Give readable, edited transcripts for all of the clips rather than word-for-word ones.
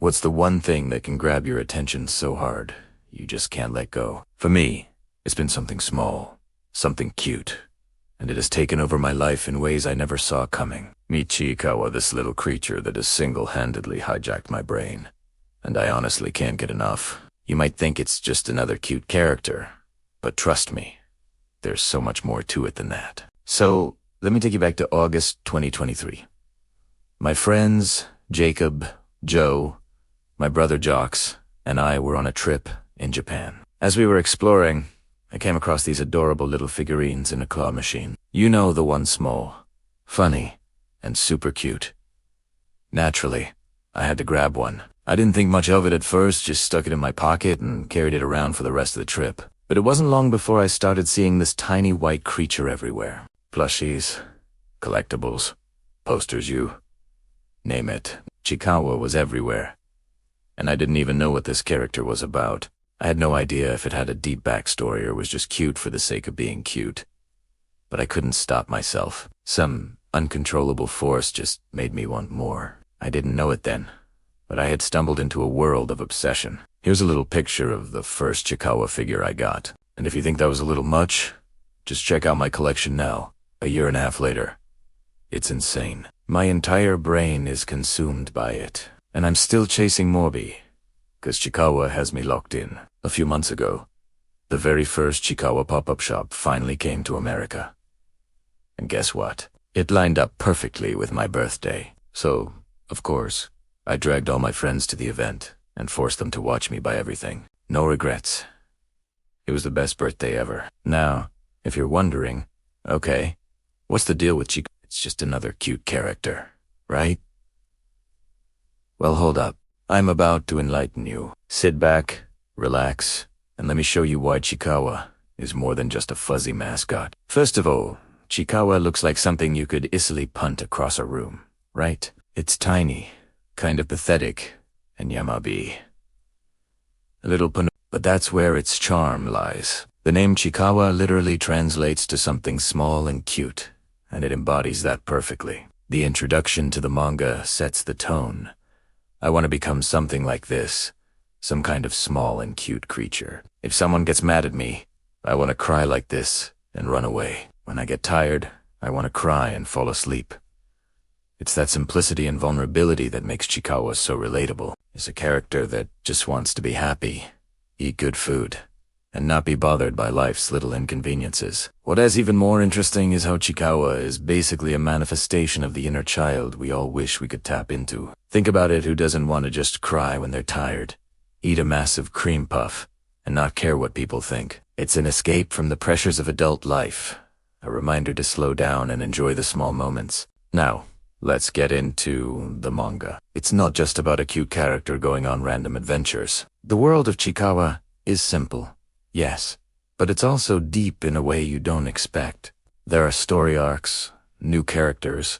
What's the one thing that can grab your attention so hard you just can't let go? For me, it's been something small, something cute, and it has taken over my life in ways I never saw coming. Meet Chikawa, this little creature that has single-handedly hijacked my brain, and I honestly can't get enough. You might think it's just another cute character, but trust me, there's so much more to it than that. So, let me take you back to August 2023. My friends, Jacob, Joe, my brother Jocks, and I were on a trip in Japan. As we were exploring, I came across these adorable little figurines in a claw machine. You know, the one small, funny, and super cute. Naturally, I had to grab one. I didn't think much of it at first, just stuck it in my pocket and carried it around for the rest of the trip. But it wasn't long before I started seeing this tiny white creature everywhere. Plushies, collectibles, posters, you name it. Chikawa was everywhere. And I didn't even know what this character was about. I had no idea if it had a deep backstory or was just cute for the sake of being cute. But I couldn't stop myself. Some uncontrollable force just made me want more. I didn't know it then, but I had stumbled into a world of obsession. Here's a little picture of the first Chikawa figure I got. And if you think that was a little much, just check out my collection now, a year and a half later. It's insane. My entire brain is consumed by it. And I'm still chasing Morbi, 'cause Chikawa has me locked in. A few months ago, the very first Chikawa pop-up shop finally came to America. And guess what? It lined up perfectly with my birthday. So, of course, I dragged all my friends to the event and forced them to watch me buy everything. No regrets. It was the best birthday ever. Now, if you're wondering, okay, what's the deal with Chikawa? It's just another cute character, right? Well, hold up. I'm about to enlighten you. Sit back, relax, and let me show you why Chikawa is more than just a fuzzy mascot. First of all, Chikawa looks like something you could easily punt across a room, right? It's tiny, kind of pathetic, and yamabi. A little but that's where its charm lies. The name Chikawa literally translates to something small and cute, and it embodies that perfectly. The introduction to the manga sets the tone. I want to become something like this, some kind of small and cute creature. If someone gets mad at me, I want to cry like this and run away. When I get tired, I want to cry and fall asleep. It's that simplicity and vulnerability that makes Chikawa so relatable. It's a character that just wants to be happy, eat good food, and not be bothered by life's little inconveniences. What is even more interesting is how Chikawa is basically a manifestation of the inner child we all wish we could tap into. Think about it, who doesn't want to just cry when they're tired, eat a massive cream puff, and not care what people think? It's an escape from the pressures of adult life, a reminder to slow down and enjoy the small moments. Now, let's get into the manga. It's not just about a cute character going on random adventures. The world of Chikawa is simple, yes, but it's also deep in a way you don't expect. There are story arcs, new characters,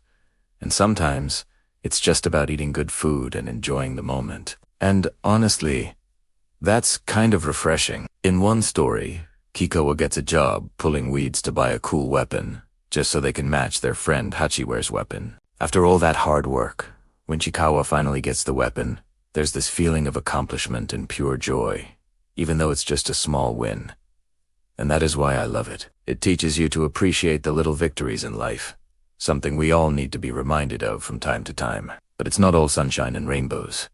and sometimes it's just about eating good food and enjoying the moment. And honestly, that's kind of refreshing. In one story, Chikawa gets a job pulling weeds to buy a cool weapon, just so they can match their friend Hachiware's weapon. After all that hard work, when Chikawa finally gets the weapon, there's this feeling of accomplishment and pure joy, even though it's just a small win. And that is why I love it. It teaches you to appreciate the little victories in life, something we all need to be reminded of from time to time. But it's not all sunshine and rainbows.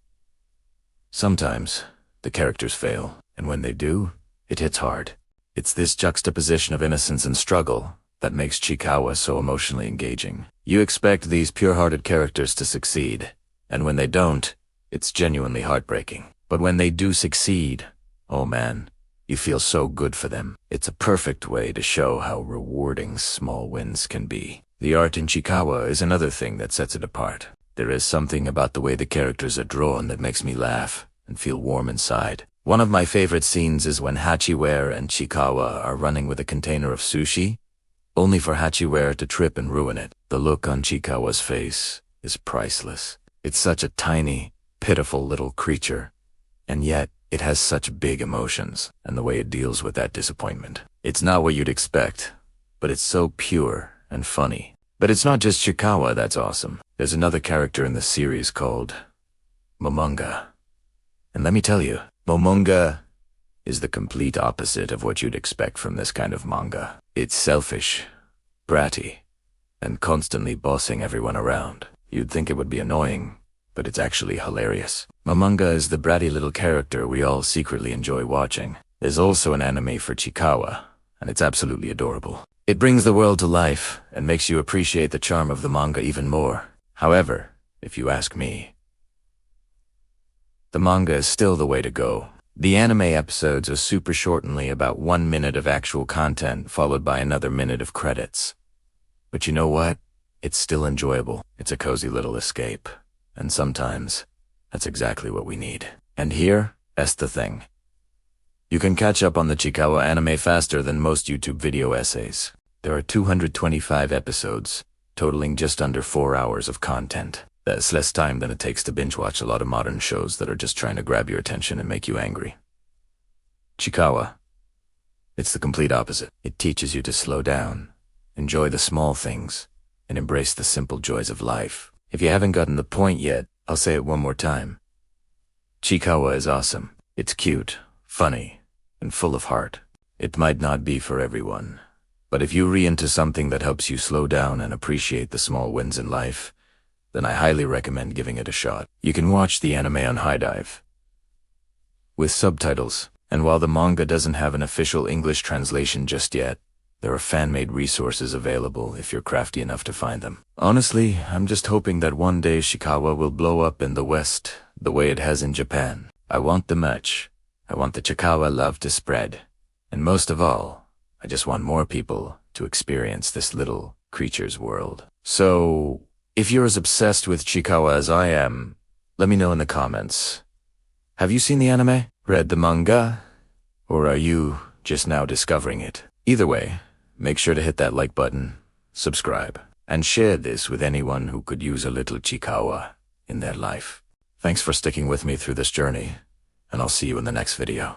Sometimes, the characters fail, and when they do, it hits hard. It's this juxtaposition of innocence and struggle that makes Chikawa so emotionally engaging. You expect these pure-hearted characters to succeed, and when they don't, it's genuinely heartbreaking. But when they do succeed, oh man, you feel so good for them. It's a perfect way to show how rewarding small wins can be. The art in Chikawa is another thing that sets it apart. There is something about the way the characters are drawn that makes me laugh and feel warm inside. One of my favorite scenes is when Hachiware and Chikawa are running with a container of sushi, only for Hachiware to trip and ruin it. The look on Chikawa's face is priceless. It's such a tiny, pitiful little creature, and yet it has such big emotions, and the way it deals with that disappointment. It's not what you'd expect, but it's so pure and funny. But it's not just Chikawa that's awesome. There's another character in the series called Momonga. And let me tell you, Momonga is the complete opposite of what you'd expect from this kind of manga. It's selfish, bratty, and constantly bossing everyone around. You'd think it would be annoying, but it's actually hilarious. Momonga is the bratty little character we all secretly enjoy watching. There's also an anime for Chikawa, and it's absolutely adorable. It brings the world to life and makes you appreciate the charm of the manga even more. However, if you ask me, the manga is still the way to go. The anime episodes are super short, only about 1 minute of actual content followed by another minute of credits. But you know what? It's still enjoyable. It's a cozy little escape. And sometimes, that's exactly what we need. And here, that's the thing. You can catch up on the Chikawa anime faster than most YouTube video essays. There are 225 episodes, totaling just under 4 hours of content. That's less time than it takes to binge watch a lot of modern shows that are just trying to grab your attention and make you angry. Chikawa. It's the complete opposite. It teaches you to slow down, enjoy the small things, and embrace the simple joys of life. If you haven't gotten the point yet, I'll say it one more time. Chikawa is awesome. It's cute, funny, and full of heart. It might not be for everyone, but if you're into something that helps you slow down and appreciate the small wins in life, then I highly recommend giving it a shot. You can watch the anime on High Dive with subtitles, and while the manga doesn't have an official English translation just yet, there are fan-made resources available if you're crafty enough to find them. Honestly, I'm just hoping that one day Chikawa will blow up in the West the way it has in Japan. I want the merch. I want the Chikawa love to spread. And most of all, I just want more people to experience this little creature's world. So, if you're as obsessed with Chikawa as I am, let me know in the comments. Have you seen the anime? Read the manga? Or are you just now discovering it? Either way, make sure to hit that like button, subscribe, and share this with anyone who could use a little Chikawa in their life. Thanks for sticking with me through this journey, and I'll see you in the next video.